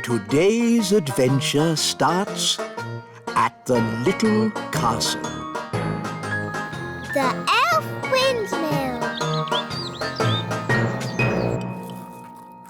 Today's adventure starts at the little castle. The elf windmill.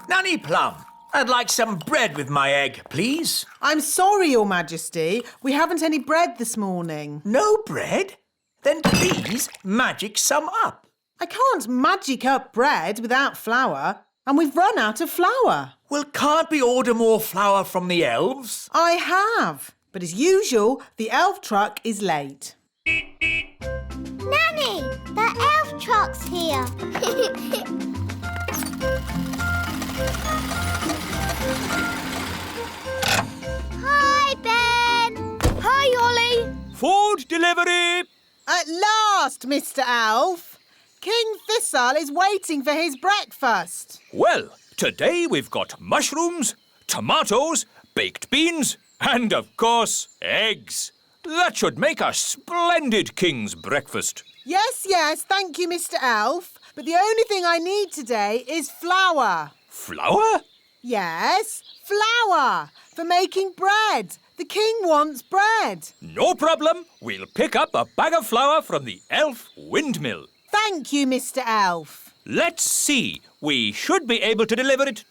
Nanny Plum, I'd like some bread with my egg, please. I'm sorry, Your Majesty. We haven't any bread this morning. No bread? Then please magic some up. I can't magic up bread without flour, and we've run out of flour. Well, can't we order more flour from the elves? I have, but as usual, the elf truck is late. Nanny, the elf truck's here. Hi, Ben. Hi, Ollie. Food delivery! At last, Mr. Elf. King Thistle is waiting for his breakfast. Well, today we've got mushrooms, tomatoes, baked beans, and of course, eggs. That should make a splendid king's breakfast. Yes, thank you, Mr. Elf. But the only thing I need today is flour. Flour? Yes, flour for making bread. The king wants bread. No problem. We'll pick up a bag of flour from the elf windmill. Thank you, Mr. Elf. Let's see. We should be able to deliver it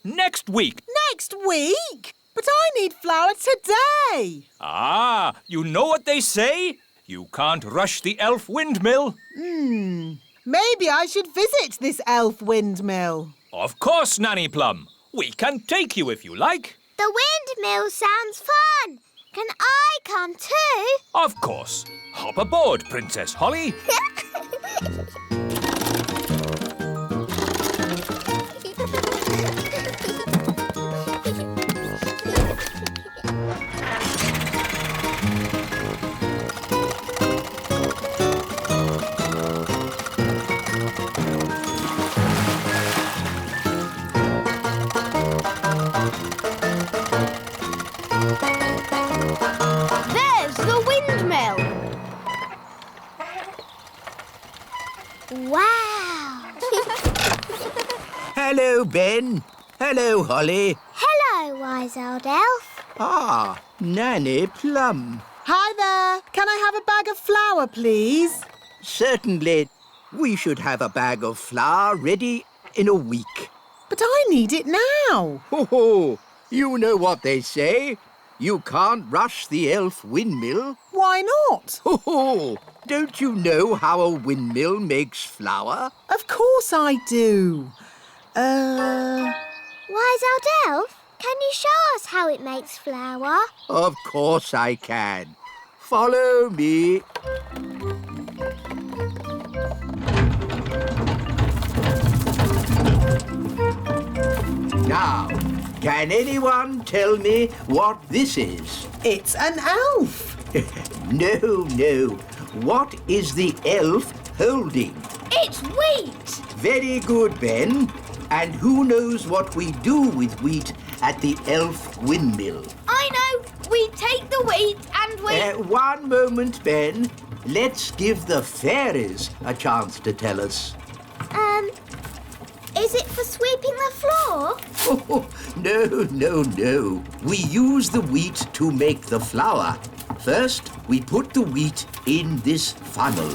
next week. Next week? But I need flour today. Ah, you know what they say? You can't rush the elf windmill. Maybe I should visit this elf windmill. Of course, Nanny Plum. We can take you if you like. The windmill sounds fun. Can I come too? Of course. Hop aboard, Princess Holly. There's the windmill. Wow. Hello, Ben. Hello, Holly. Hello, wise old elf. Ah, Nanny Plum. Hi there. Can I have a bag of flour, please? Certainly. We should have a bag of flour ready in a week. But I need it now. Ho ho! You know what they say. You can't rush the elf windmill. Why not? Ho ho! Don't you know how a windmill makes flour? Of course I do. Wise old elf, can you show us how it makes flour? Of course I can. Follow me. Now, can anyone tell me what this is? It's an elf. No. What is the elf holding? It's wheat. Very good, Ben. And who knows what we do with wheat at the elf windmill? I know. We take the wheat and we... One moment, Ben. Let's give the fairies a chance to tell us. Is it for sweeping the floor? Oh, no. We use the wheat to make the flour. First, we put the wheat in this funnel.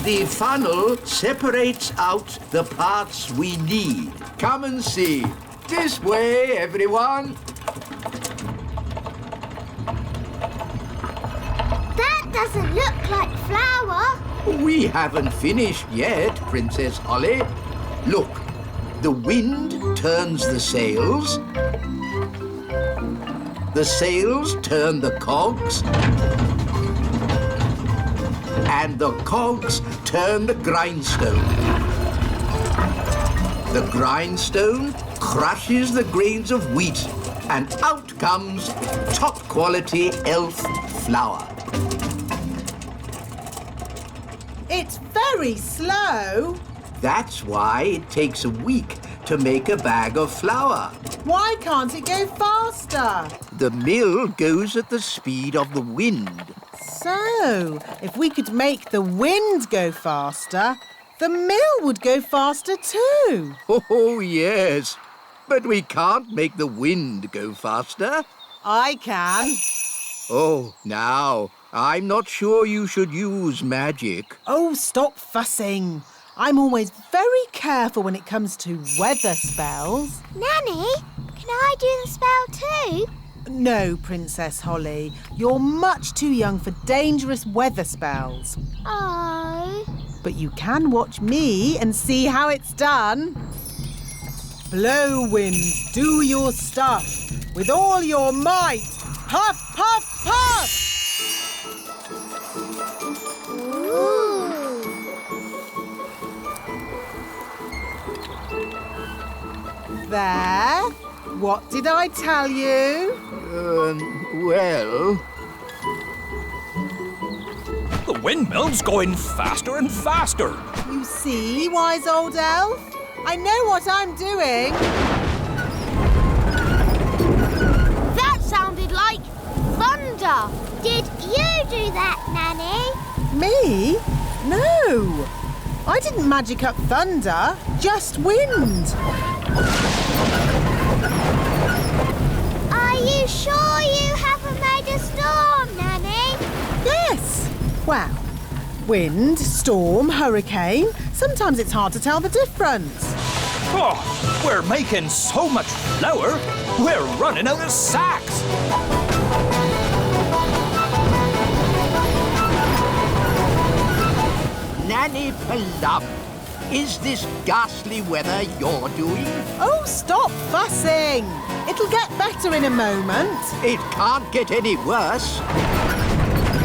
The funnel separates out the parts we need. Come and see. This way, everyone. That doesn't look like flour. We haven't finished yet, Princess Holly. Look, the wind turns the sails. The sails turn the cogs. And the cogs turn the grindstone. The grindstone crushes the grains of wheat, and out comes top-quality elf flour. It's very slow. That's why it takes a week to make a bag of flour. Why can't it go faster? The mill goes at the speed of the wind. So, if we could make the wind go faster, the mill would go faster too. Oh, yes. But we can't make the wind go faster. I can. Oh, now, I'm not sure you should use magic. Oh, stop fussing. I'm always very careful when it comes to weather spells. Nanny, can I do the spell too? No, Princess Holly. You're much too young for dangerous weather spells. Oh. But you can watch me and see how it's done. Blow, winds, do your stuff. With all your might. Puff, puff, puff! Ooh. There. What did I tell you? Well... The windmill's going faster and faster. You see, wise old elf? I know what I'm doing. That sounded like thunder. Did you do that, Nanny? Me? No. I didn't magic up thunder, just wind. Are you sure you haven't made a storm, Nanny? Yes. Well, wind, storm, hurricane. Sometimes it's hard to tell the difference. Oh, we're making so much flour, we're running out of sacks. Nanny Plum, is this ghastly weather you're doing? Oh, stop fussing. It'll get better in a moment. It can't get any worse.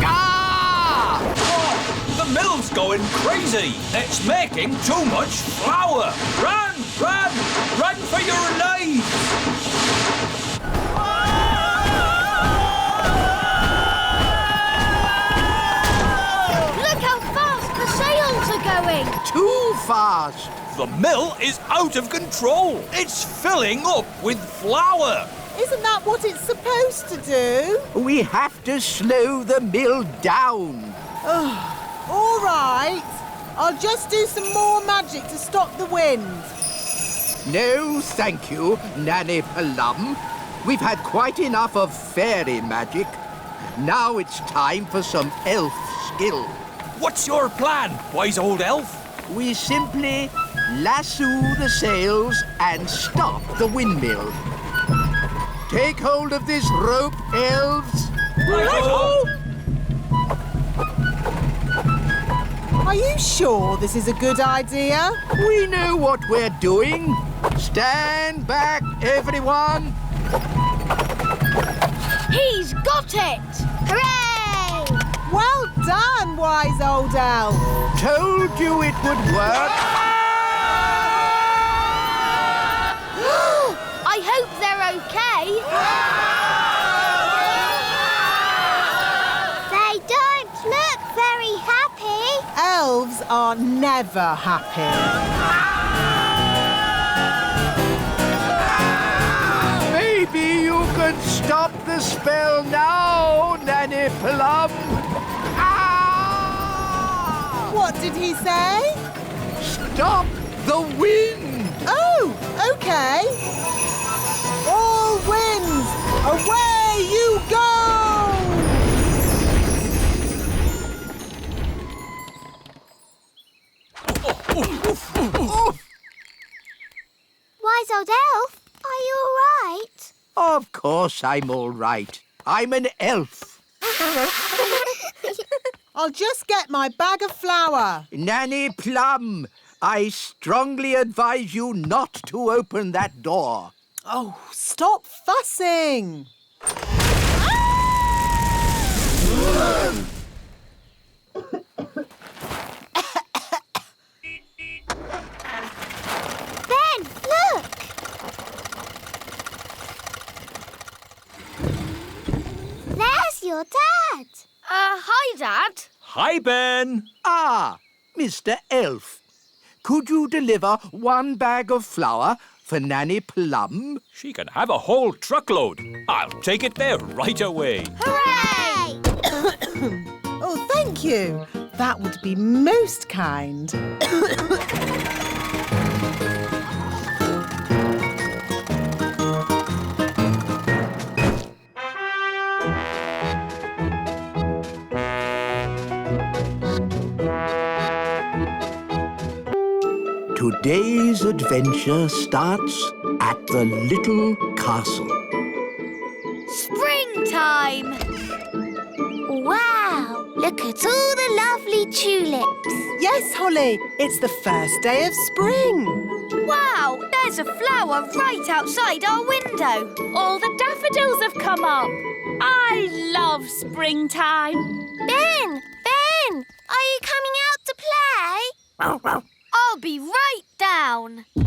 Ah! Oh, the mill's going crazy. It's making too much flour. Run, run, run for your lives. Look how fast the sails are going. Too fast. The mill is out of control. It's filling up with flour. Isn't that what it's supposed to do? We have to slow the mill down. All right. I'll just do some more magic to stop the wind. No, thank you, Nanny Plum. We've had quite enough of fairy magic. Now it's time for some elf skill. What's your plan, wise old elf? We simply lasso the sails and stop the windmill. Take hold of this rope, elves. Are you sure this is a good idea? We know what we're doing. Stand back, everyone. He's got it. Hooray! Well done, wise old elf. Told you it would work. I hope they're okay. They don't look very happy. Elves are never happy. Maybe you could stop the spell now, Nanny Plum. Ah! What did he say? Stop the wind! Oh, okay. All winds, away you go! Wise old elf, are you all right? Of course I'm all right. I'm an elf. I'll just get my bag of flour. Nanny Plum, I strongly advise you not to open that door. Oh, stop fussing. Ben, look! There's your dad. Hi, Dad. Hi, Ben. Ah, Mr. Elf. Could you deliver one bag of flour for Nanny Plum? She can have a whole truckload. I'll take it there right away. Hooray! Oh, thank you. That would be most kind. Today's adventure starts at the little castle. Springtime! Wow! Look at all the lovely tulips. Yes, Holly, it's the first day of spring. Wow, there's a flower right outside our window. All the daffodils have come up. I love springtime. Ben! Are you coming out to play? I'll be right down. Have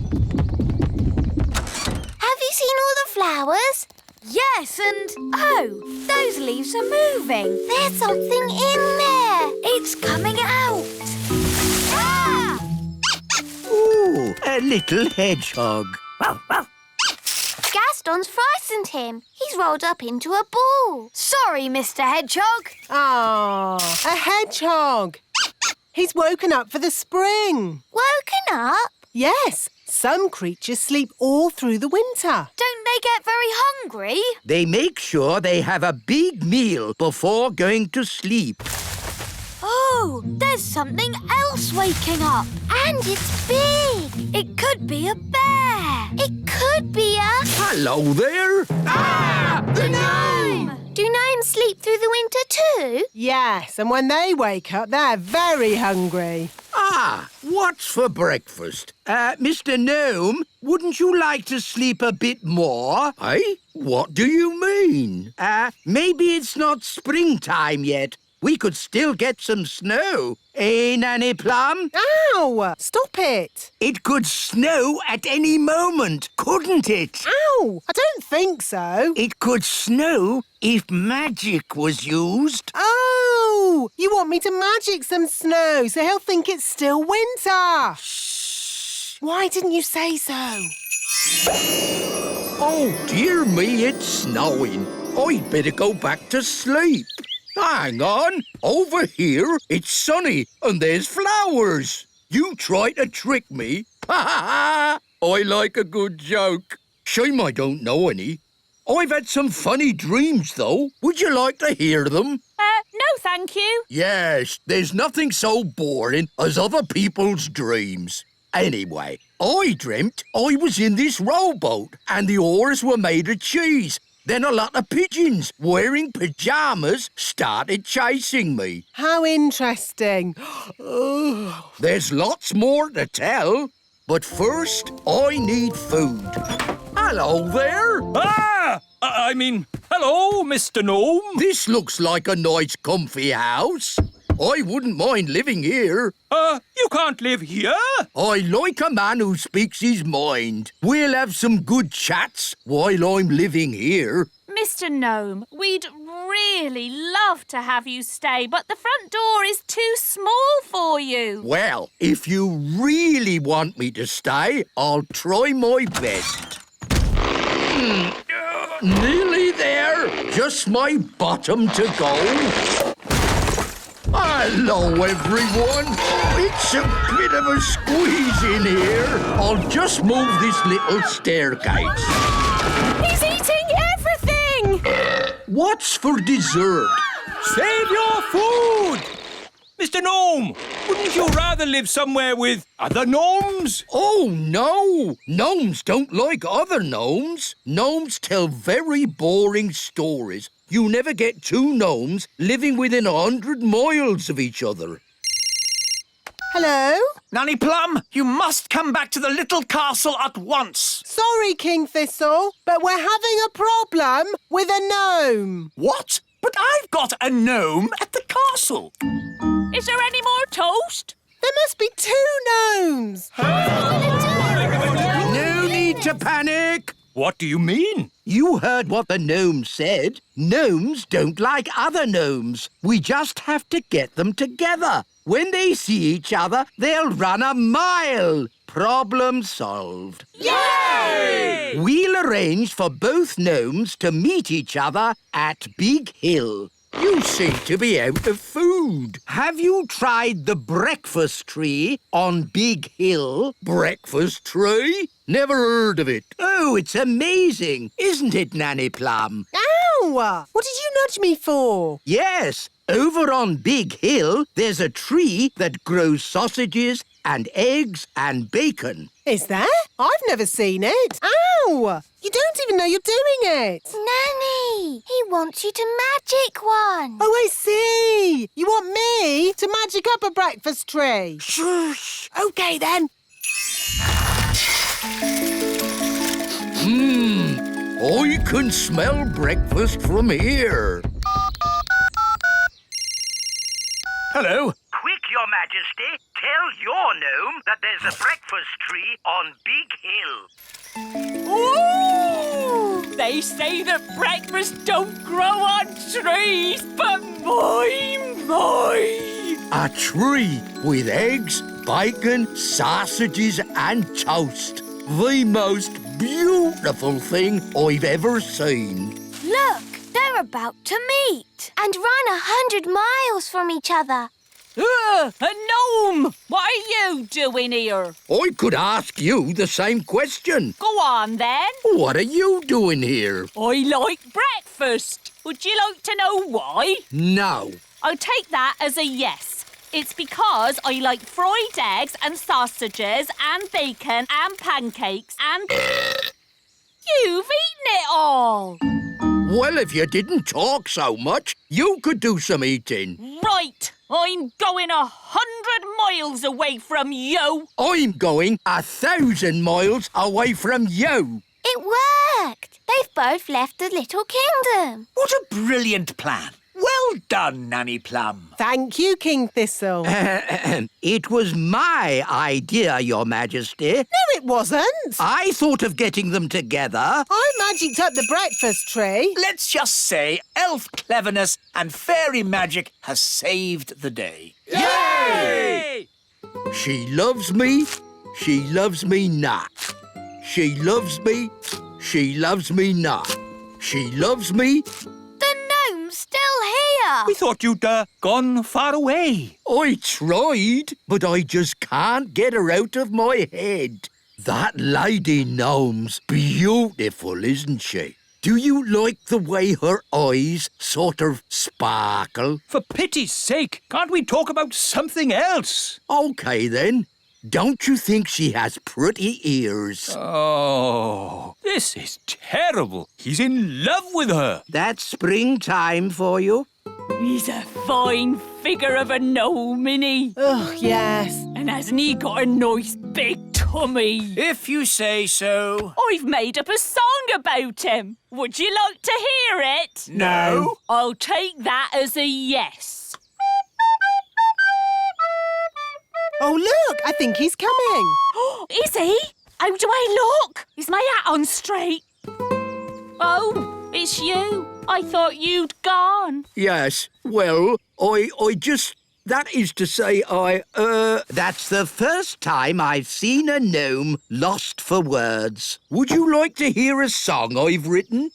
you seen all the flowers? Yes, and oh, those leaves are moving. There's something in there. It's coming out. Ah! Ooh, a little hedgehog. Gaston's frightened him. He's rolled up into a ball. Sorry, Mr. Hedgehog. Ah, a hedgehog. He's woken up for the spring. Woken up? Yes, some creatures sleep all through the winter. Don't they get very hungry? They make sure they have a big meal before going to sleep. Oh, there's something else waking up. And it's big. It could be a bear. It could be a... Hello there. Ah! The gnome! Do gnomes sleep through the winter too? Yes, and when they wake up, they're very hungry. Ah, what's for breakfast? Mr. Gnome, wouldn't you like to sleep a bit more? Eh? What do you mean? Maybe it's not springtime yet. We could still get some snow. Eh, Nanny Plum? Ow! Stop it. It could snow at any moment, couldn't it? Ow! I don't think so. It could snow if magic was used. Oh! You want me to magic some snow so he'll think it's still winter. Shh. Why didn't you say so? Oh, dear me, it's snowing. I'd better go back to sleep. Hang on. Over here, it's sunny and there's flowers. You try to trick me? Ha ha ha! I like a good joke. Shame I don't know any. I've had some funny dreams, though. Would you like to hear them? No, thank you. Yes, there's nothing so boring as other people's dreams. Anyway, I dreamt I was in this rowboat and the oars were made of cheese. Then a lot of pigeons wearing pyjamas started chasing me. How interesting. There's lots more to tell, but first I need food. Hello there. Hello, Mr. Gnome. This looks like a nice comfy house. I wouldn't mind living here. You can't live here. I like a man who speaks his mind. We'll have some good chats while I'm living here. Mr. Gnome, we'd really love to have you stay, but the front door is too small for you. Well, if you really want me to stay, I'll try my best. Nearly there. Just my bottom to go. Hello, everyone. It's a bit of a squeeze in here. I'll just move this little staircase. He's eating everything! What's for dessert? Save your food! Mr. Gnome, wouldn't you rather live somewhere with other gnomes? Oh, no. Gnomes don't like other gnomes. Gnomes tell very boring stories. You never get two gnomes living within 100 miles of each other. Hello? Nanny Plum, you must come back to the little castle at once. Sorry, King Thistle, but we're having a problem with a gnome. What? But I've got a gnome at the castle. Is there any more toast? There must be two gnomes. No need to panic. What do you mean? You heard what the gnome said. Gnomes don't like other gnomes. We just have to get them together. When they see each other, they'll run a mile. Problem solved. Yay! We'll arrange for both gnomes to meet each other at Big Hill. You seem to be out of food. Have you tried the breakfast tree on Big Hill? Breakfast tree? Never heard of it. Oh, it's amazing, isn't it, Nanny Plum? Ow! What did you nudge me for? Yes, over on Big Hill, there's a tree that grows sausages, and eggs and bacon. Is there? I've never seen it. Ow! You don't even know you're doing it. Nanny, he wants you to magic one. Oh, I see. You want me to magic up a breakfast tree? Shush. OK, then. I can smell breakfast from here. Hello. Quick, Your Majesty. Tell your gnome that there's a breakfast tree on Big Hill. Ooh! They say that breakfast don't grow on trees, but my. A tree with eggs, bacon, sausages and toast. The most beautiful thing I've ever seen. Look, they're about to meet and run 100 miles from each other. A gnome! What are you doing here? I could ask you the same question. Go on, then. What are you doing here? I like breakfast. Would you like to know why? No. I'll take that as a yes. It's because I like fried eggs and sausages and bacon and pancakes and... You've eaten it all! Well, if you didn't talk so much, you could do some eating. Right! I'm going 100 miles away from you! I'm going 1,000 miles away from you. It worked. They've both left the little kingdom. What a brilliant plan. Well done, Nanny Plum. Thank you, King Thistle. It was my idea, Your Majesty. No, it wasn't. I thought of getting them together. I magicked up the breakfast tree. Let's just say elf cleverness and fairy magic has saved the day. Yay! She loves me. She loves me not. She loves me. She loves me not. She loves me. The gnome's still here. We thought you'd gone far away. I tried, but I just can't get her out of my head. That lady gnome's beautiful, isn't she? Do you like the way her eyes sort of sparkle? For pity's sake, can't we talk about something else? OK, then. Don't you think she has pretty ears? Oh, this is terrible. He's in love with her. That's springtime for you. He's a fine figure of a gnome, isn't he? Oh, yes. And hasn't he got a nice big tummy? If you say so. I've made up a song about him. Would you like to hear it? No. I'll take that as a yes. Oh, look, I think he's coming. Is he? How do I look? Is my hat on straight? Oh, it's you. I thought you'd gone. Yes, well, I just... That is to say, That's the first time I've seen a gnome lost for words. Would you like to hear a song I've written?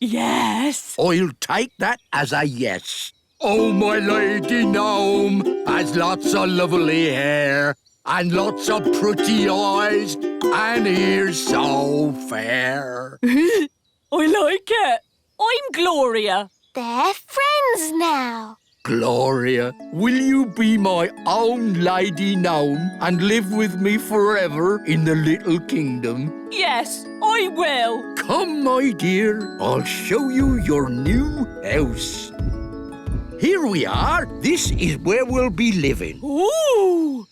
Yes. I'll take that as a yes. Oh, my lady gnome has lots of lovely hair and lots of pretty eyes and ears so fair. I like it. I'm Gloria. They're friends now. Gloria, will you be my own lady gnome and live with me forever in the little kingdom? Yes, I will. Come, my dear, I'll show you your new house. Here we are. This is where we'll be living. Ooh.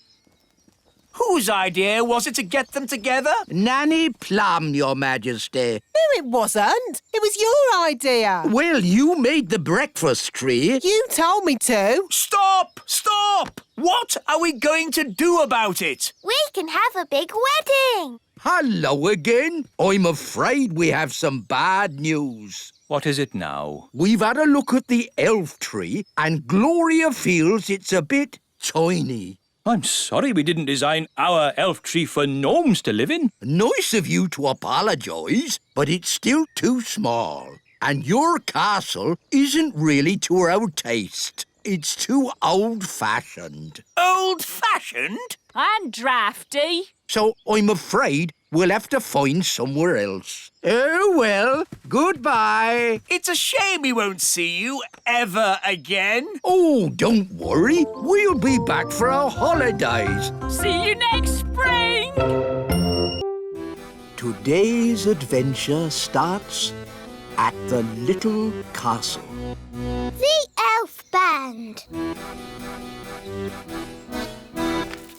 Whose idea was it to get them together? Nanny Plum, Your Majesty. No, it wasn't. It was your idea. Well, you made the breakfast tree. You told me to. Stop! Stop! What are we going to do about it? We can have a big wedding. Hello again. I'm afraid we have some bad news. What is it now? We've had a look at the elf tree and Gloria feels it's a bit tiny. I'm sorry we didn't design our elf tree for gnomes to live in. Nice of you to apologise, but it's still too small. And your castle isn't really to our taste. It's too old-fashioned. Old-fashioned? And drafty. So I'm afraid We'll have to find somewhere else. Oh, well, goodbye. It's a shame we won't see you ever again. Oh, don't worry. We'll be back for our holidays. See you next spring! Today's adventure starts at the little castle. The elf band.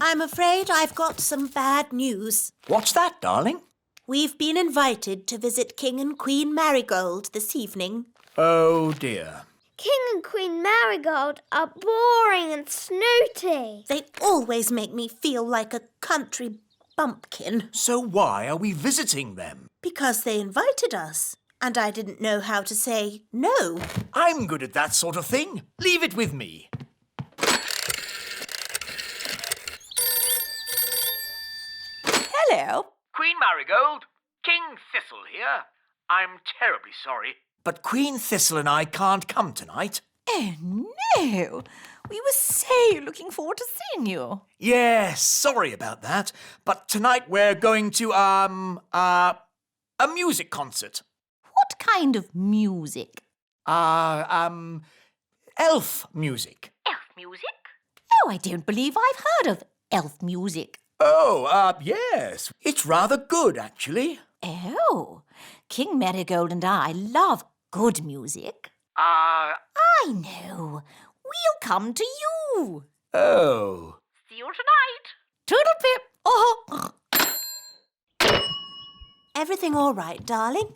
I'm afraid I've got some bad news. What's that, darling? We've been invited to visit King and Queen Marigold this evening. Oh, dear. King and Queen Marigold are boring and snooty. They always make me feel like a country bumpkin. So why are we visiting them? Because they invited us, and I didn't know how to say no. I'm good at that sort of thing. Leave it with me. Hello. Queen Marigold, King Thistle here. I'm terribly sorry. But Queen Thistle and I can't come tonight. Oh, no. We were so looking forward to seeing you. Yes, sorry about that. But tonight we're going to, a music concert. What kind of music? Elf music. Elf music? Oh, I don't believe I've heard of elf music. Oh, yes. It's rather good, actually. Oh, King Marigold and I love good music. I know. We'll come to you. Oh. See you tonight. Toodle-pip. Oh. Everything all right, darling?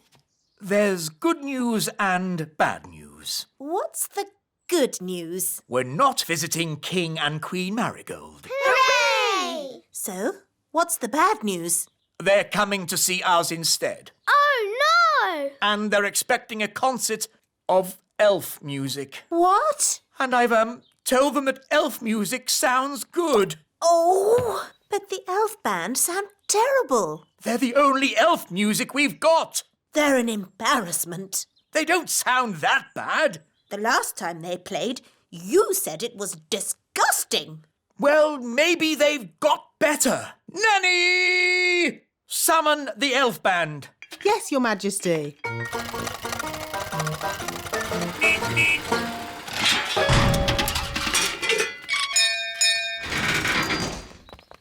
There's good news and bad news. What's the good news? We're not visiting King and Queen Marigold. Hooray! So, what's the bad news? They're coming to see us instead. Oh, no! And they're expecting a concert of elf music. What? And I've, told them that elf music sounds good. Oh, but the elf band sound terrible. They're the only elf music we've got. They're an embarrassment. They don't sound that bad. The last time they played, you said it was disgusting. Well, maybe they've got better. Nanny! Summon the elf band. Yes, Your Majesty.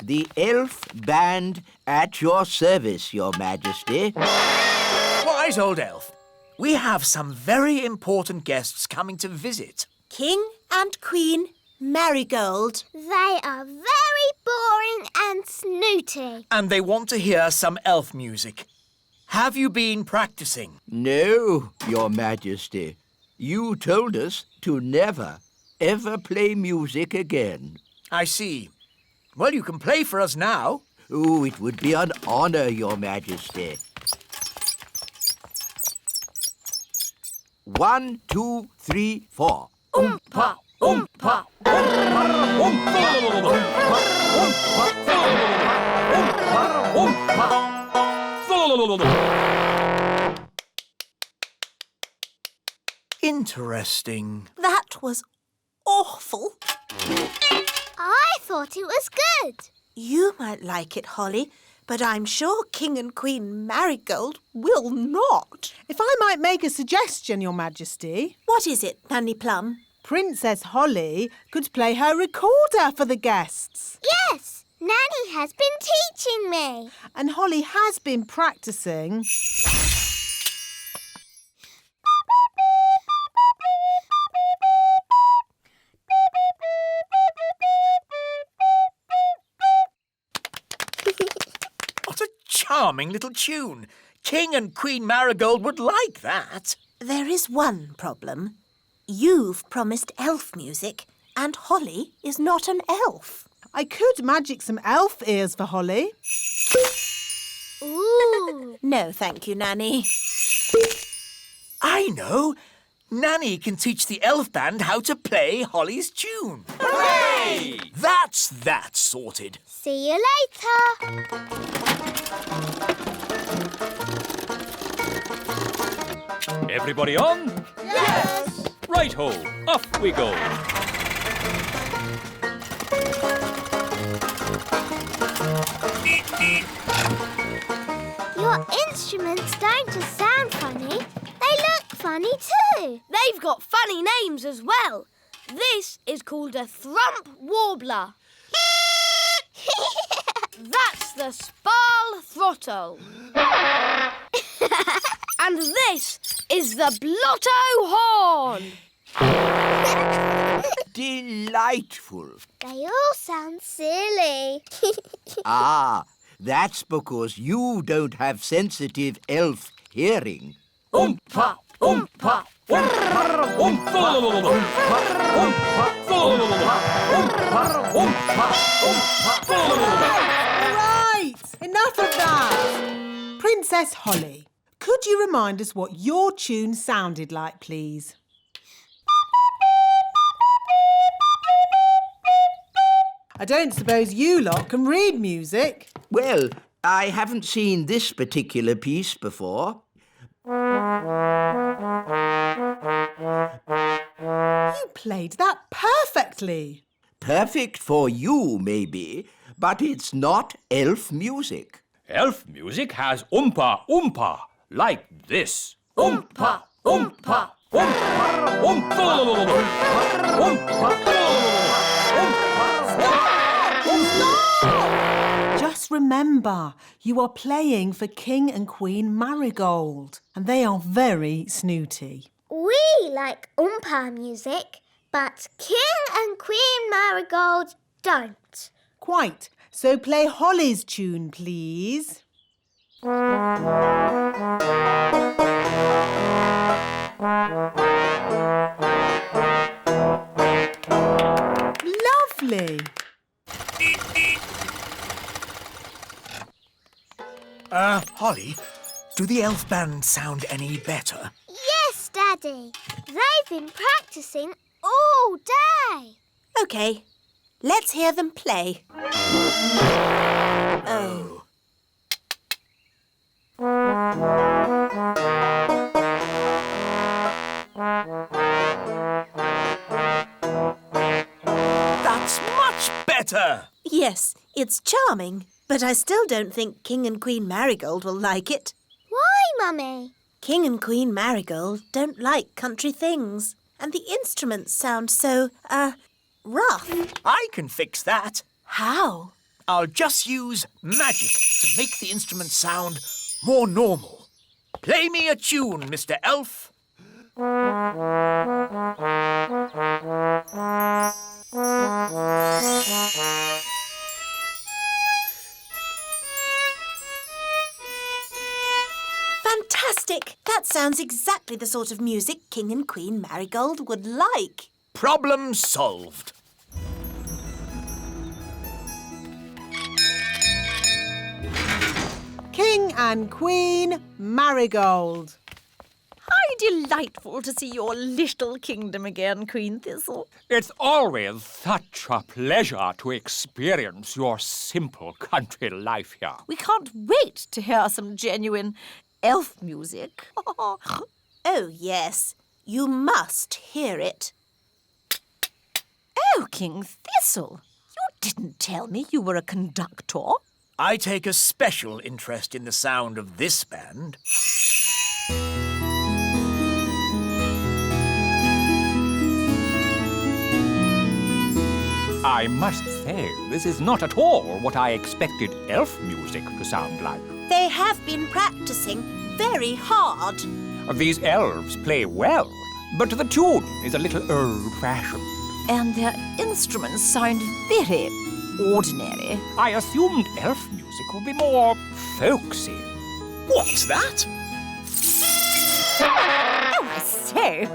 The elf band at your service, Your Majesty. Wise old elf. We have some very important guests coming to visit. King and Queen Marigold. They are very boring and snooty. And they want to hear some elf music. Have you been practicing? No, Your Majesty. You told us to never, ever play music again. I see. Well, you can play for us now. Oh, it would be an honor, Your Majesty. 1, 2, 3, 4. Oompa, oompa, Interesting. That was awful. I thought it was good. You might like it, Holly, but I'm sure King and Queen Marigold will not. If I might make a suggestion, Your Majesty, What is it, Nanny Plum? Princess Holly could play her recorder for the guests. Yes, Nanny has been teaching me. And Holly has been practicing. What a charming little tune. King and Queen Marigold would like that. There is one problem. You've promised elf music, and Holly is not an elf. I could magic some elf ears for Holly. Ooh. No, thank you, Nanny. I know. Nanny can teach the elf band how to play Holly's tune. Hooray! That's that sorted. See you later. Everybody on? Yes. Right-ho, off we go. Your instruments don't just sound funny, they look funny too. They've got funny names as well. This is called a thrump warbler. That's the sparl throttle. And this is the blotto horn. Delightful. They all sound silly. Ah, that's because you don't have sensitive elf hearing. Oompa, oompa, oompa, oompa, Right! Enough of that! Princess Holly, could you remind us what your tune sounded like, please? I don't suppose you lot can read music. Well, I haven't seen this particular piece before. You played that perfectly. Perfect for you, maybe, but it's not elf music. Elf music has oompa, oompa, like this. Oompa, oompa, oompa, oompa, oompa. Just remember, you are playing for King and Queen Marigold, and they are very snooty. We like Oompa music, but King and Queen Marigold don't. Quite. So play Holly's tune, please. Lovely. Holly, do the elf band sound any better? Yes, Daddy. They've been practicing all day. OK, let's hear them play. Oh. That's much better! Yes, it's charming, but I still don't think King and Queen Marigold will like it. Why, Mummy? King and Queen Marigold don't like country things, and the instruments sound so, rough. I can fix that. How? I'll just use magic to make the instrument sound more normal. Play me a tune, Mr. Elf. Fantastic! That sounds exactly the sort of music King and Queen Marigold would like. Problem solved. King and Queen Marigold. How delightful to see your little kingdom again, Queen Thistle. It's always such a pleasure to experience your simple country life here. We can't wait to hear some genuine elf music. Oh, yes. You must hear it. Oh, King Thistle, you didn't tell me you were a conductor. I take a special interest in the sound of this band. I must say, this is not at all what I expected elf music to sound like. They have been practicing very hard. These elves play well, but the tune is a little old-fashioned. And their instruments sound very ordinary. I assumed elf music would be more folksy. What's that? Oh, I say.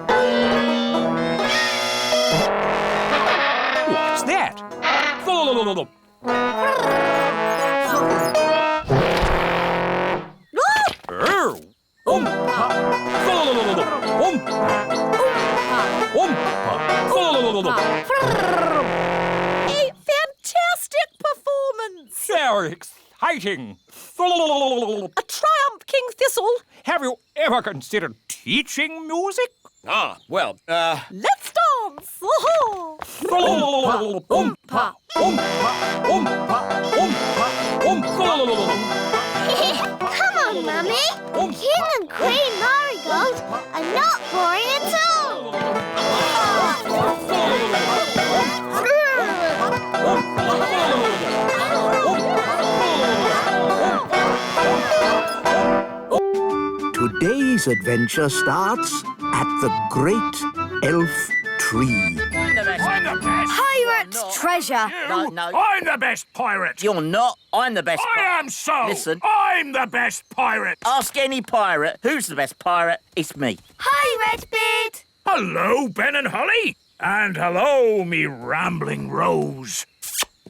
What's that? A fantastic performance! Very exciting. A triumph, King Thistle. Have you ever considered teaching music? Well, Let's dance! Oh-ho. Come on, Mummy. King and Queen Marigold are not boring at all. Today's adventure starts at the Great Elf Tree. I'm the best. Pirate's treasure. No. I'm the best pirate. You're not. I'm the best I am so. Listen. I'm the best pirate. Ask any pirate. Who's the best pirate? It's me. Hi, Redbeard. Hello, Ben and Holly. And hello, me rambling Rose.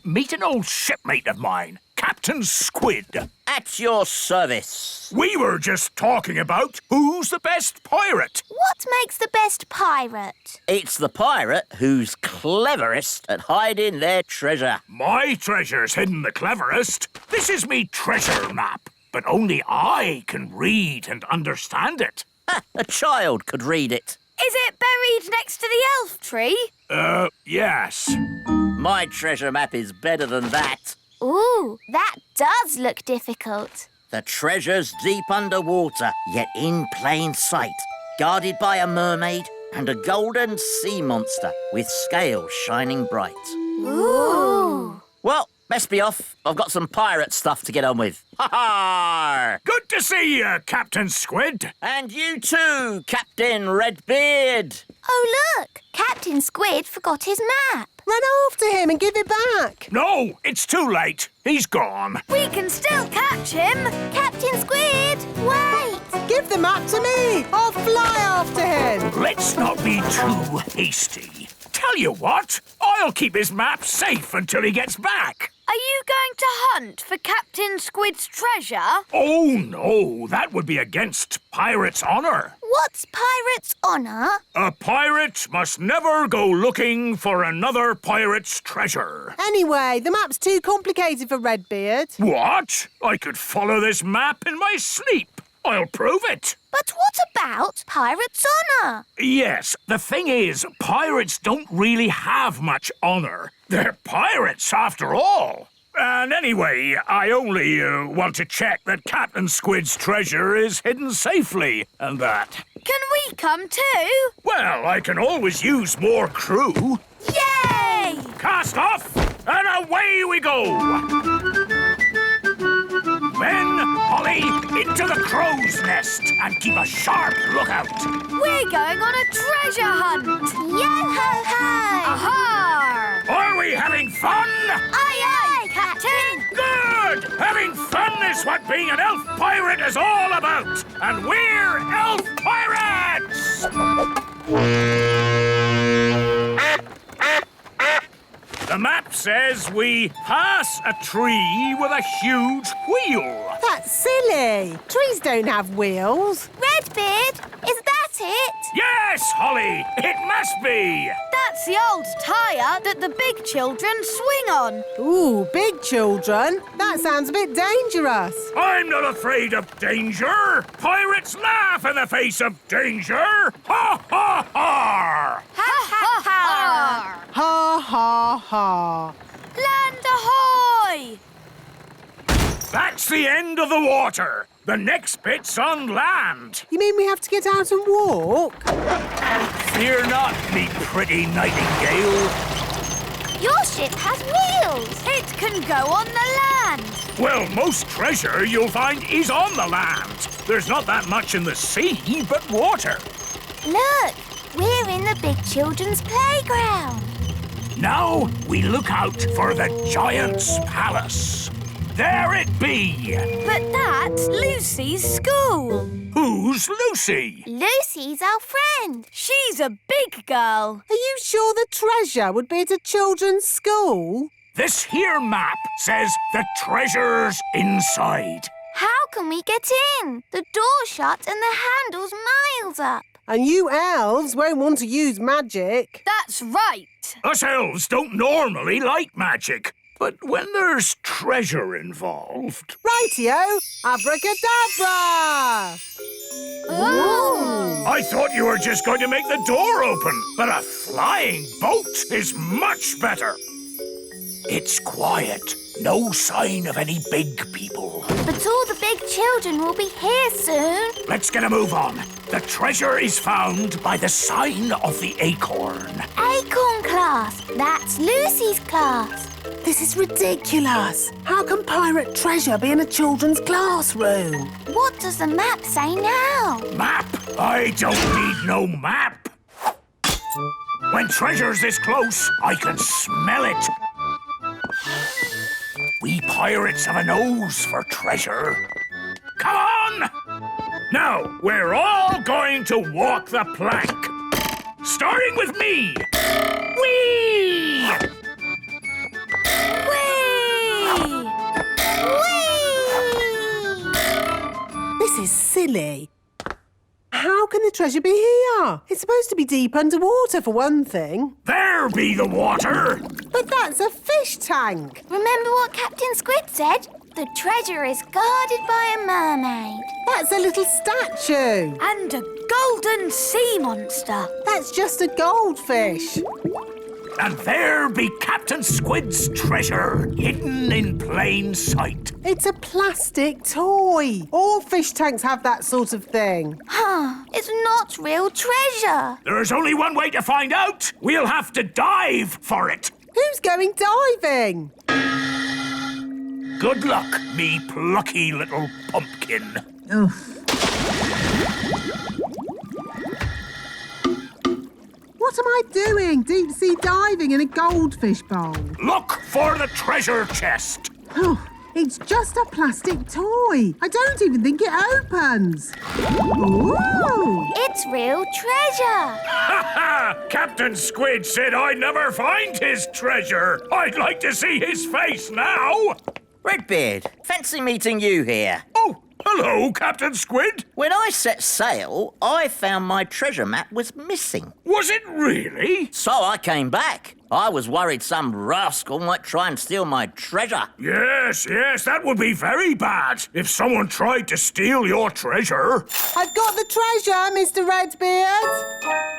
Meet an old shipmate of mine, Captain Squid. At your service. We were just talking about who's the best pirate. What makes the best pirate? It's the pirate who's cleverest at hiding their treasure. My treasure's hidden the cleverest. This is me treasure map, but only I can read and understand it. A child could read it. Is it buried next to the elf tree? Yes. My treasure map is better than that. Ooh, that does look difficult. The treasure's deep underwater, yet in plain sight, guarded by a mermaid and a golden sea monster with scales shining bright. Ooh. Well, best be off. I've got some pirate stuff to get on with. Ha-ha! Good to see you, Captain Squid. And you too, Captain Redbeard. Oh, look! Captain Squid forgot his map. Run after him and give it back. No, it's too late. He's gone. We can still catch him. Captain Squid, wait! Give the map to me. I'll fly after him. Let's not be too hasty. Tell you what, I'll keep his map safe until he gets back. Are you going to hunt for Captain Squid's treasure? Oh, no, that would be against pirate's honor. What's pirate's honor? A pirate must never go looking for another pirate's treasure. Anyway, the map's too complicated for Redbeard. What? I could follow this map in my sleep. I'll prove it. But what about pirate's honor? Yes, the thing is, pirates don't really have much honor. They're pirates, after all. And anyway, I only want to check that Captain Squid's treasure is hidden safely, and that. Can we come too? Well, I can always use more crew. Yay! Cast off, and away we go! Ben, Holly, into the crow's nest and keep a sharp lookout. We're going on a treasure hunt. Yo-ho-ho! Aha! Are we having fun? Aye, aye, Captain. Good! Having fun is what being an elf pirate is all about. And we're elf pirates! The map says we pass a tree with a huge wheel. That's silly. Trees don't have wheels. Redbeard, is that it? Yes, Holly, it must be. That's the old tyre that the big children swing on. Ooh, big children. That sounds a bit dangerous. I'm not afraid of danger. Pirates laugh in the face of danger. Ha, ha, ha! Ha, ha, ha! Ha, ha, ha. Land ahoy! That's the end of the water. The next bit's on land. You mean we have to get out and walk? Fear not, me pretty nightingale. Your ship has wheels. It can go on the land. Well, most treasure you'll find is on the land. There's not that much in the sea but water. Look, we're in the big children's playground. Now we look out for the giant's palace. There it be. But that's Lucy's school. Who's Lucy? Lucy's our friend. She's a big girl. Are you sure the treasure would be at a children's school? This here map says the treasure's inside. How can we get in? The door's shut and the handle's miles up. And you elves won't want to use magic. That's right. Us elves don't normally like magic. But when there's treasure involved... Rightio! Abracadabra! Ooh! I thought you were just going to make the door open, but a flying boat is much better. It's quiet, No sign of any big people. But all the big children will be here soon. Let's get a move on. The treasure is found by the sign of the acorn. Acorn class. That's Lucy's class. This is ridiculous. How can pirate treasure be in a children's classroom? What does the map say now? Map? I don't need no map. When treasure's this close, I can smell it. We pirates have a nose for treasure. Come on! Now, we're all going to walk the plank. Starting with me. Whee! Whee! Whee! This is silly. How can the treasure be here? It's supposed to be deep underwater, for one thing. There be the water. But that's a fish tank. Remember what Captain Squid said? The treasure is guarded by a mermaid. That's a little statue. And a golden sea monster. That's just a goldfish. And there be Captain Squid's treasure, hidden in plain sight. It's a plastic toy. All fish tanks have that sort of thing. Huh, it's not real treasure. There's only one way to find out. We'll have to dive for it. Who's going diving? Good luck, me plucky little pumpkin. What am I doing? Deep sea diving in a goldfish bowl. Look for the treasure chest. Oh, it's just a plastic toy. I don't even think it opens. Ooh! It's real treasure. Ha ha! Captain Squid said I'd never find his treasure. I'd like to see his face now. Redbeard, fancy meeting you here. Oh, hello, Captain Squid. When I set sail, I found my treasure map was missing. Was it really? So I came back. I was worried some rascal might try and steal my treasure. Yes, that would be very bad if someone tried to steal your treasure. I've got the treasure, Mr. Redbeard.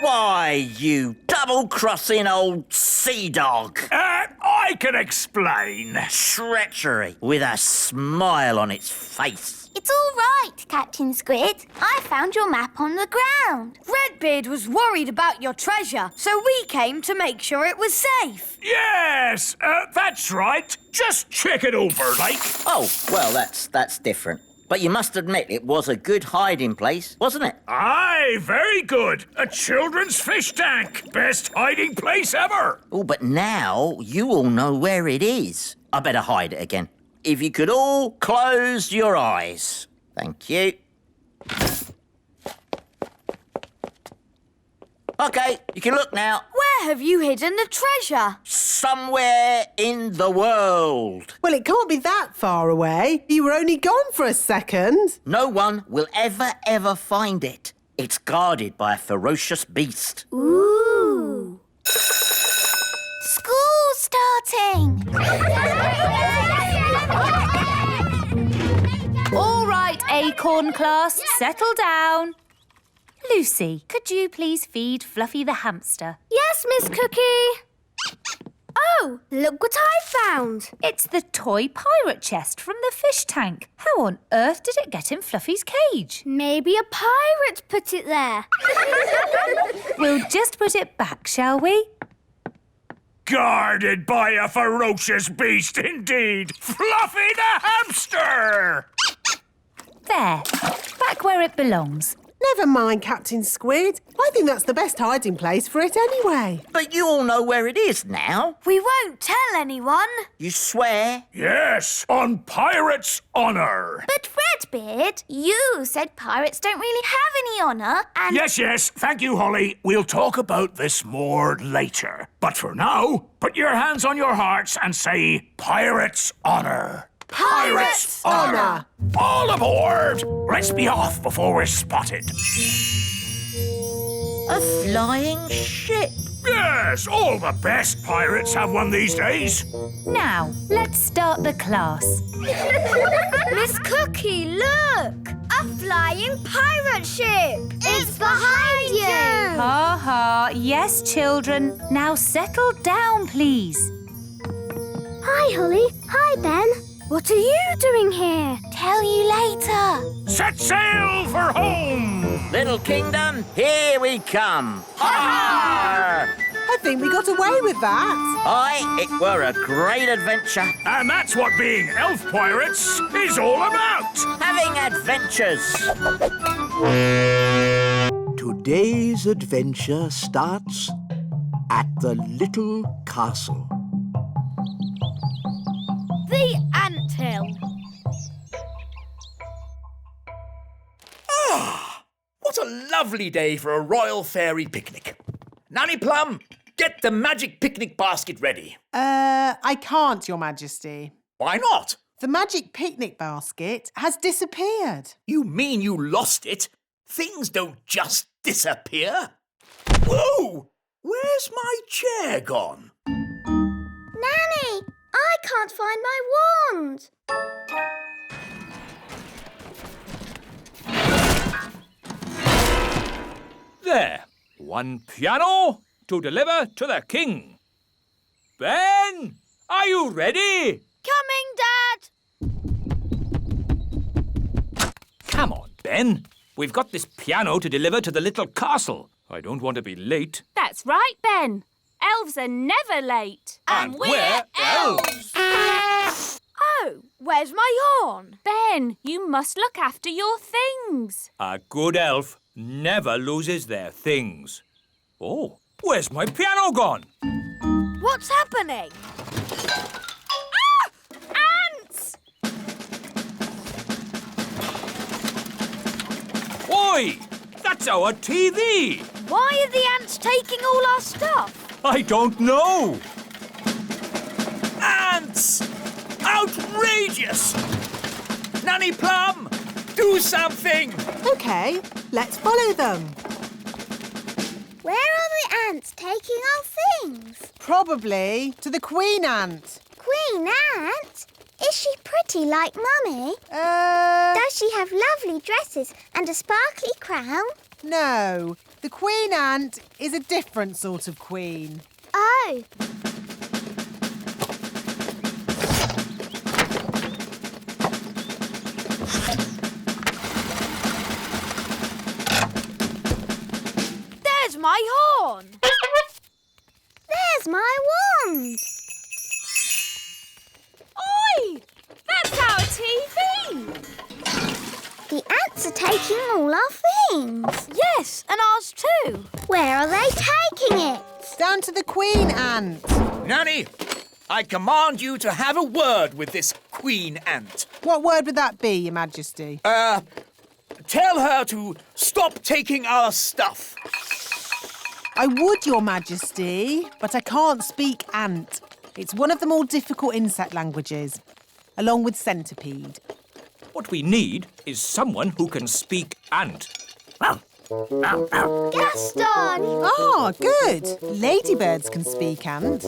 Why, you double-crossing old sea dog. I can explain. Treachery with a smile on its face. It's all right, Captain Squid. I found your map on the ground. Redbeard was worried about your treasure, so we came to make sure it was safe. Yes, that's right. Just check it over, like. Oh, well, that's different. But you must admit it was a good hiding place, wasn't it? Aye, very good. A children's fish tank. Best hiding place ever. Oh, but now you all know where it is. I better hide it again. If you could all close your eyes. Thank you. OK, you can look now. Where have you hidden the treasure? Somewhere in the world. Well, it can't be that far away. You were only gone for a second. No one will ever find it. It's guarded by a ferocious beast. Ooh. School's starting. All right, Acorn class, settle down. Lucy, could you please feed Fluffy the hamster? Yes, Miss Cookie. Oh, look what I found. It's the toy pirate chest from the fish tank. How on earth did it get in Fluffy's cage? Maybe a pirate put it there. We'll just put it back, shall we? Guarded by a ferocious beast indeed. Fluffy the hamster! There, back where it belongs. Never mind, Captain Squid. I think that's the best hiding place for it anyway. But you all know where it is now. We won't tell anyone. You swear? Yes, on pirate's honour. But Redbeard, you said pirates don't really have any honour and... Yes, thank you, Holly. We'll talk about this more later. But for now, put your hands on your hearts and say pirate's honour. Pirate's honour. All aboard! Let's be off before we're spotted. A flying ship. Yes, all the best pirates have one these days. Now, let's start the class. Miss Cookie, look! A flying pirate ship! It's behind you! Ha ha, yes, children. Now settle down, please. Hi, Holly. Hi, Ben. What are you doing here? Tell you later. Set sail for home! Little kingdom, here we come. Ha! I think we got away with that. Aye, it were a great adventure. And that's what being elf pirates is all about! Having adventures. Today's adventure starts at the little castle. The anthill. What a lovely day for a royal fairy picnic. Nanny Plum, get the magic picnic basket ready. I can't, Your Majesty. Why not? The magic picnic basket has disappeared. You mean you lost it? Things don't just disappear. Whoa! Where's my chair gone? Nanny, I can't find my wand. There. One piano to deliver to the king. Ben, are you ready? Coming, Dad. Come on, Ben. We've got this piano to deliver to the little castle. I don't want to be late. That's right, Ben. Elves are never late. And we're elves. Oh, where's my horn? Ben, you must look after your things. A good elf never loses their things. Oh, where's my piano gone? What's happening? Ants! Oi! That's our TV! Why are the ants taking all our stuff? I don't know. Ants! Outrageous! Nanny Plum, do something! OK, let's follow them. Where are the ants taking our things? Probably to the Queen Ant. Queen Ant? Is she pretty like Mummy? Does she have lovely dresses and a sparkly crown? No, the Queen Ant is a different sort of queen. Oh. There's my horn. There's my wand. Oi! That's our TV! The ants are taking all our things. Yes, and ours too. Where are they taking it? Down to the Queen Ant. Nanny, I command you to have a word with this Queen Ant. What word would that be, Your Majesty? Tell her to stop taking our stuff. I would, Your Majesty, but I can't speak ant. It's one of the more difficult insect languages, along with centipede. What we need is someone who can speak ant. Gaston! Ah, good. Ladybirds can speak ant.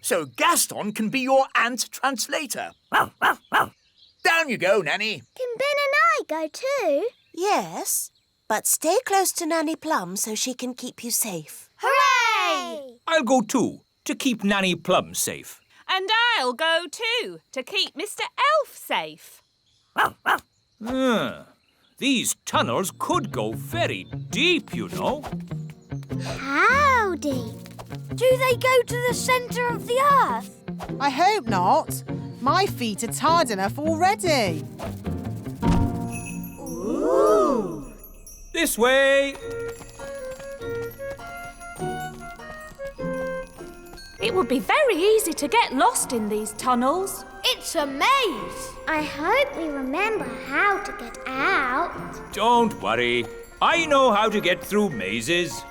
So Gaston can be your ant translator. Down you go, Nanny. Can Ben and I go too? Yes, but stay close to Nanny Plum so she can keep you safe. Hooray! I'll go too, to keep Nanny Plum safe. And I'll go too, to keep Mr. Elf safe. These tunnels could go very deep, you know. How deep? Do they go to the centre of the earth? I hope not. My feet are tired enough already. Ooh! This way. It would be very easy to get lost in these tunnels. It's a maze. I hope we remember how to get out. Don't worry. I know how to get through mazes.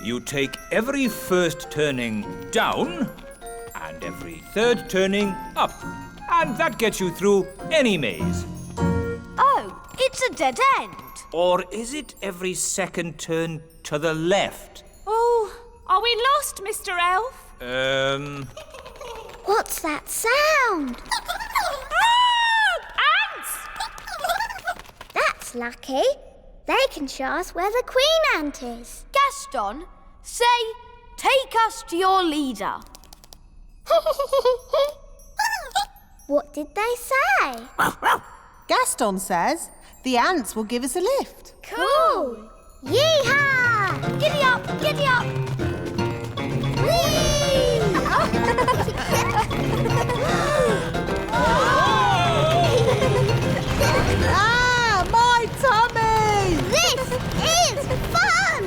You take every first turning down and every third turning up. And that gets you through any maze. Oh, it's a dead end. Or is it every second turn to the left? Oh, are we lost, Mr. Elf? What's that sound? Ants! That's lucky. They can show us where the Queen Ant is. Gaston, say take us to your leader. What did they say? Gaston says the ants will give us a lift. Cool! Yee-haw! Giddy up, giddy up. Ah, my tummy! This is fun!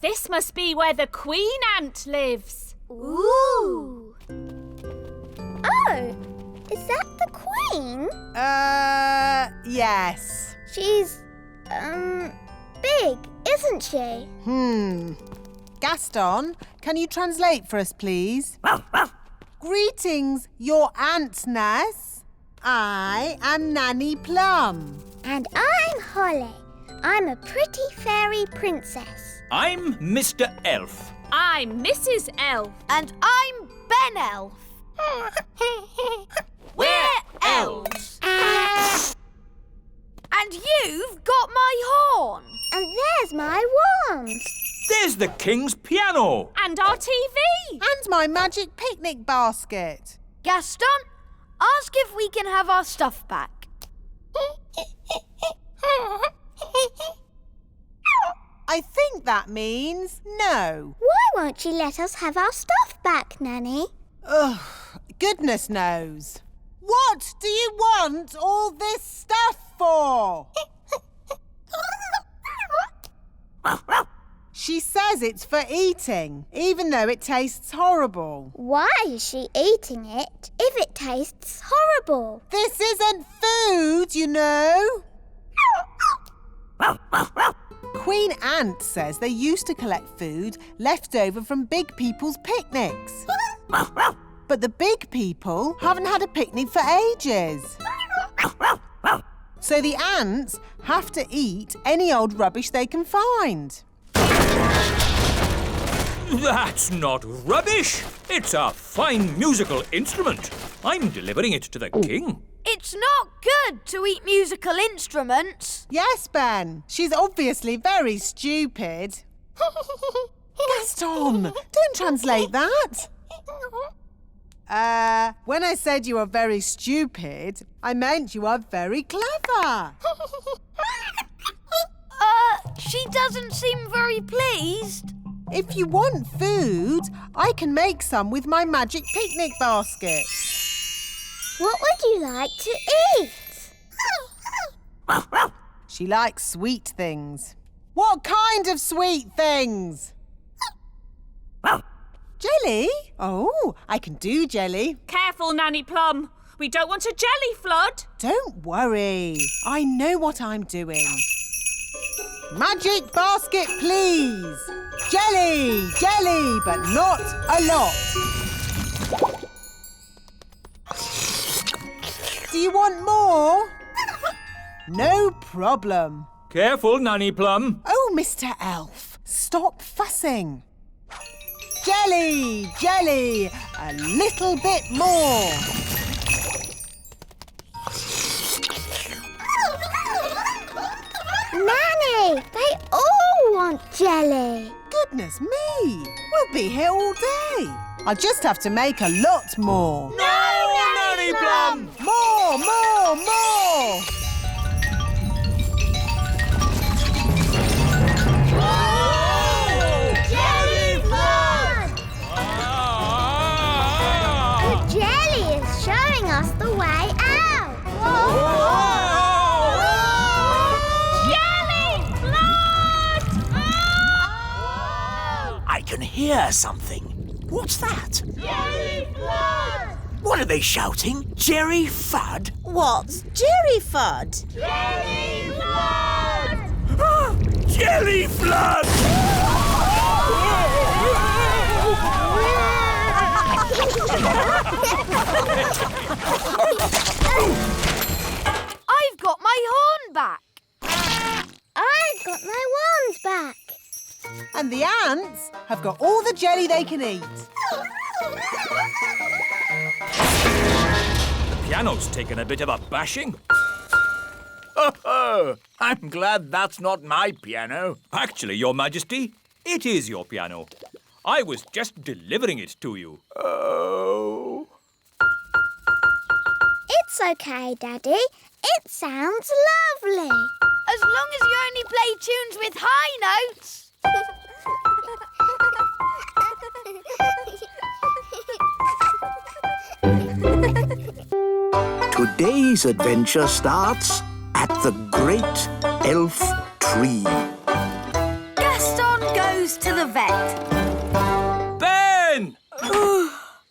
This must be where the queen ant lives. Ooh! Oh, is that the queen? Yes. She's, big, isn't she? Gaston, can you translate for us, please? Greetings, your antness. I am Nanny Plum. And I'm Holly. I'm a pretty fairy princess. I'm Mr. Elf. I'm Mrs. Elf. And I'm Ben Elf. We're elves. And you've got my horn. And there's my wand. There's the king's piano. And our TV. And my magic picnic basket. Gaston, ask if we can have our stuff back. I think that means no. Why won't she let us have our stuff back, Nanny? Ugh, goodness knows. What do you want all this stuff for? She says it's for eating, even though it tastes horrible. Why is she eating it if it tastes horrible? This isn't food, you know. Queen Ant says they used to collect food left over from big people's picnics. But the big people haven't had a picnic for ages. So the ants have to eat any old rubbish they can find. That's not rubbish. It's a fine musical instrument. I'm delivering it to the king. It's not good to eat musical instruments. Yes, Ben. She's obviously very stupid. Gaston, don't translate that. When I said you are very stupid, I meant you are very clever. She doesn't seem very pleased. If you want food, I can make some with my magic picnic basket. What would you like to eat? She likes sweet things. What kind of sweet things? Jelly? Oh, I can do jelly. Careful, Nanny Plum. We don't want a jelly flood. Don't worry. I know what I'm doing. Magic basket, please. Jelly, jelly, but not a lot. Do you want more? No problem. Careful, Nanny Plum. Oh, Mr. Elf, stop fussing. Jelly, jelly, a little bit more. Nanny, they all want jelly. Goodness me, we'll be here all day. I'll just have to make a lot more. No, Nanny Plum! More, more, more! Jelly flood! The jelly is showing us the way out. Jelly flood! I can hear something. What's that? Jelly flood! What are they shouting? Jerry Fudd? What's Jerry Fudd? Jelly flood! Jelly Flood! I've got my horn back. I've got my wand back. And the ants have got all the jelly they can eat. The piano's taken a bit of a bashing. I'm glad that's not my piano. Actually, Your Majesty, it is your piano. I was just delivering it to you. Oh. It's okay, Daddy. It sounds lovely. As long as you only play tunes with high notes. Today's adventure starts at the Great Elf Tree. Gaston goes to the vet. Ben!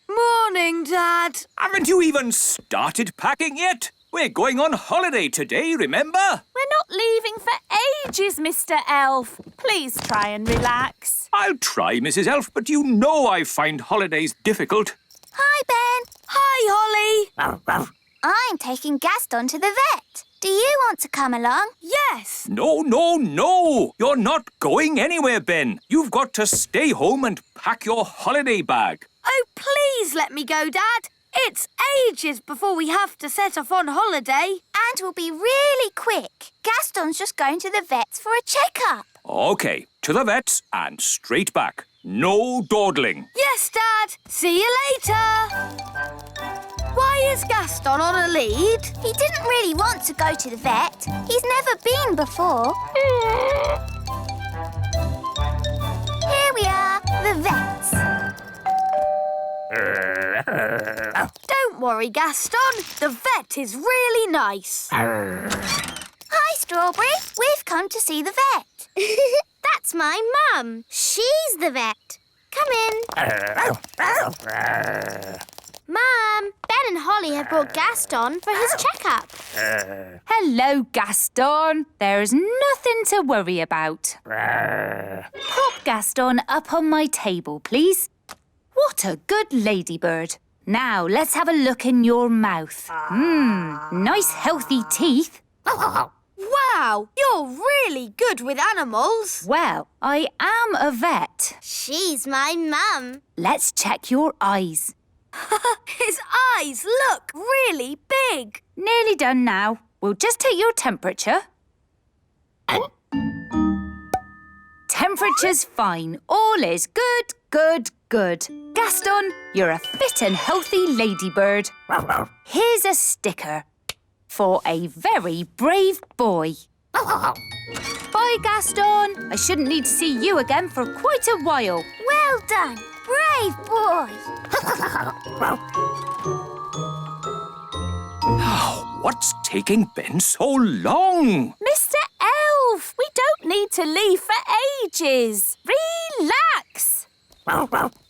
Morning, Dad. Haven't you even started packing yet? We're going on holiday today, remember? We're not leaving for ages, Mr. Elf. Please try and relax. I'll try, Mrs. Elf, but you know I find holidays difficult. Hi, Ben. Hi, Holly. I'm taking Gaston to the vet. Do you want to come along? Yes. No, no, no! You're not going anywhere, Ben. You've got to stay home and pack your holiday bag. Oh, please let me go, Dad. It's ages before we have to set off on holiday. And we'll be really quick. Gaston's just going to the vet's for a checkup. OK, to the vets and straight back. No dawdling. Yes, Dad. See you later. Why is Gaston on a lead? He didn't really want to go to the vet. He's never been before. Here we are, the vets. Don't worry, Gaston. The vet is really nice. Hi, Strawberry. We've come to see the vet. That's my mum. She's the vet. Come in. Mum, Ben and Holly have brought Gaston for his checkup. Hello, Gaston. There's nothing to worry about. Pop Gaston up on my table, please. What a good ladybird. Now, let's have a look in your mouth. Nice healthy teeth. Wow, you're really good with animals. Well, I am a vet. She's my mum. Let's check your eyes. His eyes look really big. Nearly done now. We'll just take your temperature. Temperature's fine. All is good, good, good. Gaston, you're a fit and healthy ladybird. Here's a sticker for a very brave boy. Bye, Gaston. I shouldn't need to see you again for quite a while. Well done. Brave boy. What's taking Ben so long? Mr. Elf, we don't need to leave for ages. Relax.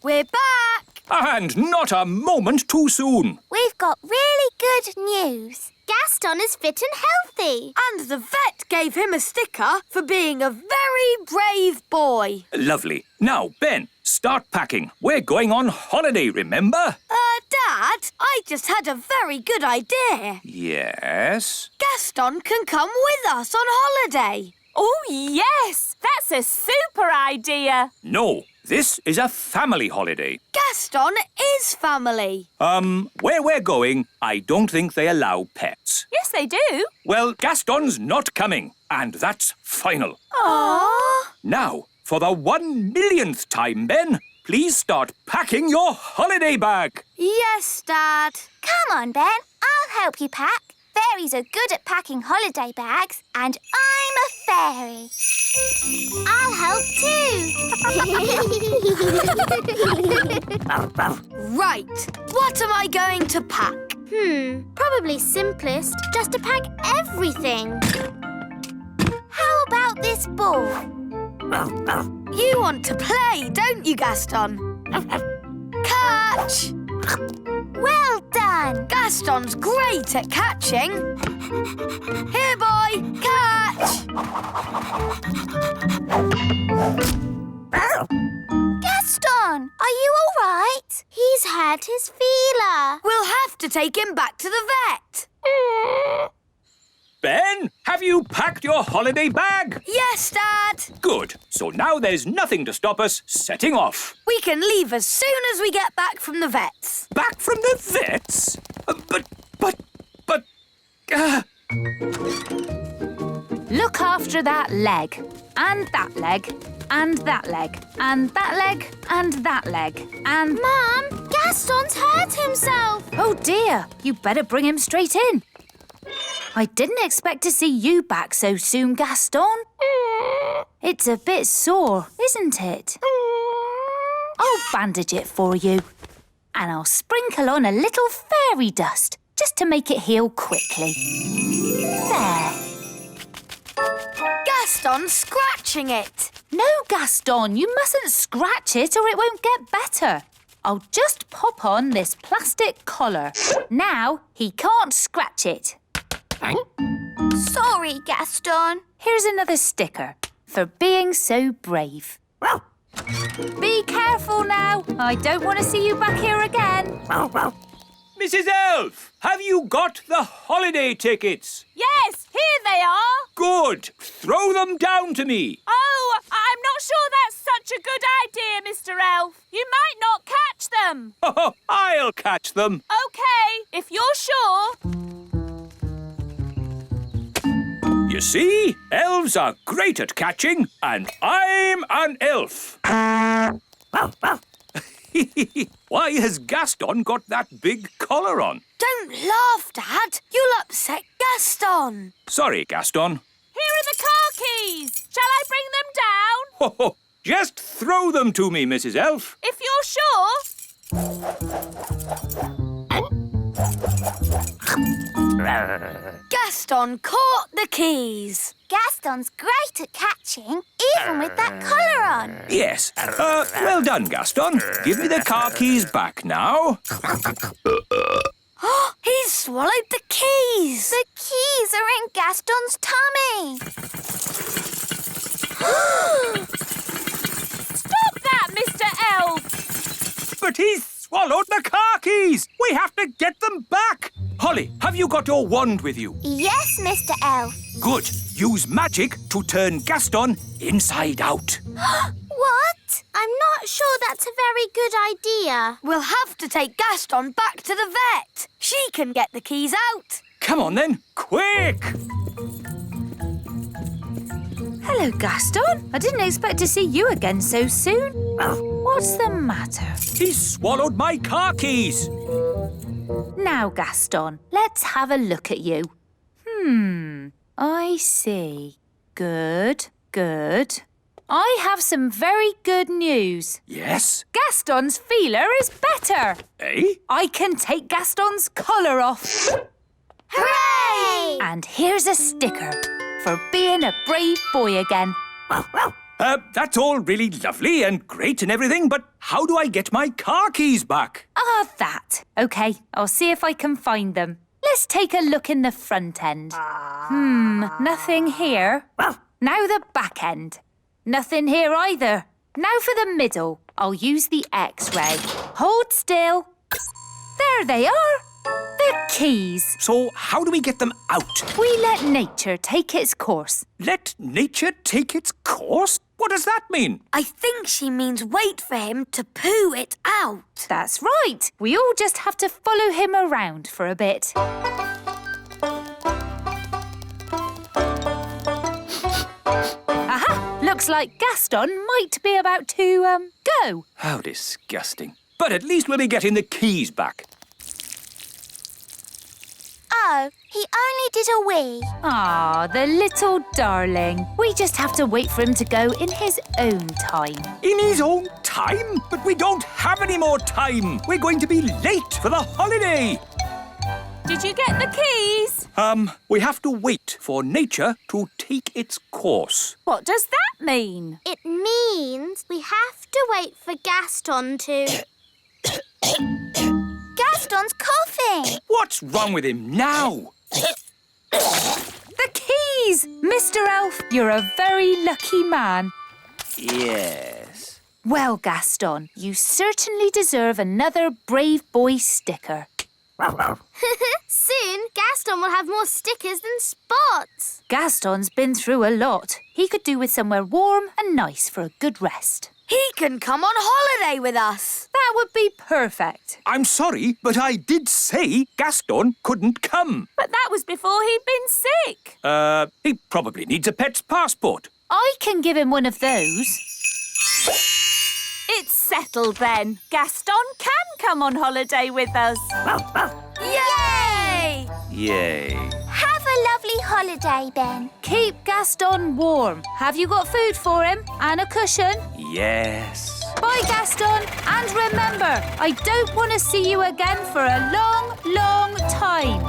We're back. And not a moment too soon. We've got really good news. Gaston is fit and healthy. And the vet gave him a sticker for being a very brave boy. Lovely. Now, Ben, start packing. We're going on holiday, remember? Dad, I just had a very good idea. Yes? Gaston can come with us on holiday. Oh, yes. That's a super idea. No, this is a family holiday. Gaston is family. Where we're going, I don't think they allow pets. Yes, they do. Well, Gaston's not coming, and that's final. Aww. Now, for the 1 millionth time, Ben, please start packing your holiday bag. Yes, Dad. Come on, Ben. I'll help you pack. Fairies are good at packing holiday bags, and I'm a fairy. I'll help too. Right. What am I going to pack? Probably simplest just to pack everything. How about this ball? You want to play, don't you, Gaston? Catch! Well done! Gaston's great at catching. Here, boy, catch! Gaston, are you all right? He's had his feeler. We'll have to take him back to the vet. Ben, have you packed your holiday bag? Yes, Dad. Good. So now there's nothing to stop us setting off. We can leave as soon as we get back from the vets. Back from the vets? after that leg, and that leg, and that leg, and that leg, and that leg, and... Mum, Gaston's hurt himself. Oh dear, you better bring him straight in. I didn't expect to see you back so soon, Gaston. It's a bit sore, isn't it? I'll bandage it for you. And I'll sprinkle on a little fairy dust, just to make it heal quickly. There. Gaston's scratching it. No, Gaston, you mustn't scratch it or it won't get better. I'll just pop on this plastic collar. Now he can't scratch it. Sorry, Gaston. Here's another sticker for being so brave. Be careful now. I don't want to see you back here again. Mrs. Elf, have you got the holiday tickets? Yes, here they are. Good. Throw them down to me. Oh, I'm not sure that's such a good idea, Mr. Elf. You might not catch them. Oh, I'll catch them. OK, if you're sure. You see, elves are great at catching, and I'm an elf. Why has Gaston got that big collar on? Don't laugh, Dad. You'll upset Gaston. Sorry, Gaston. Here are the car keys. Shall I bring them down? Oh, just throw them to me, Mrs. Elf. If you're sure. Gaston caught the keys. Gaston's great at catching, even with that collar on. Yes. Well done, Gaston. Give me the car keys back now. He's swallowed the keys. The keys are in Gaston's tummy. Stop that, Mr. Elf. But he's swallowed the car keys. We have to get them back. Holly, have you got your wand with you? Yes, Mr. Elf. Good. Use magic to turn Gaston inside out. What? I'm not sure that's a very good idea. We'll have to take Gaston back to the vet. She can get the keys out. Come on then, quick! Hello, Gaston. I didn't expect to see you again so soon. What's the matter? He swallowed my car keys. Now, Gaston, let's have a look at you. I see. Good, good. I have some very good news. Yes? Gaston's feeler is better. Eh? I can take Gaston's collar off. Hooray! And here's a sticker for being a brave boy again. That's all really lovely and great and everything, but how do I get my car keys back? That. OK, I'll see if I can find them. Let's take a look in the front end. Nothing here. Now the back end. Nothing here either. Now for the middle. I'll use the X-ray. Hold still. There they are. The keys. So how do we get them out? We let nature take its course. Let nature take its course? What does that mean? I think she means wait for him to poo it out. That's right. We all just have to follow him around for a bit. Aha! Looks like Gaston might be about to, go. How disgusting. But at least we'll be getting the keys back. Oh, he only did a wee. Ah, the little darling. We just have to wait for him to go in his own time. In his own time? But we don't have any more time. We're going to be late for the holiday. Did you get the keys? We have to wait for nature to take its course. What does that mean? It means we have to wait for Gaston to... Gaston's coughing. What's wrong with him now? The keys! Mr. Elf, you're a very lucky man. Yes. Well, Gaston, you certainly deserve another Brave Boy sticker. Soon, Gaston will have more stickers than spots. Gaston's been through a lot. He could do with somewhere warm and nice for a good rest. He can come on holiday with us. That would be perfect. I'm sorry, but I did say Gaston couldn't come. But that was before he'd been sick. He probably needs a pet's passport. I can give him one of those. It's settled then. Gaston can come on holiday with us. Yay! Yay. Have a lovely holiday, Ben. Keep Gaston warm. Have you got food for him? And a cushion? Yes. Bye, Gaston. And remember, I don't want to see you again for a long, long time.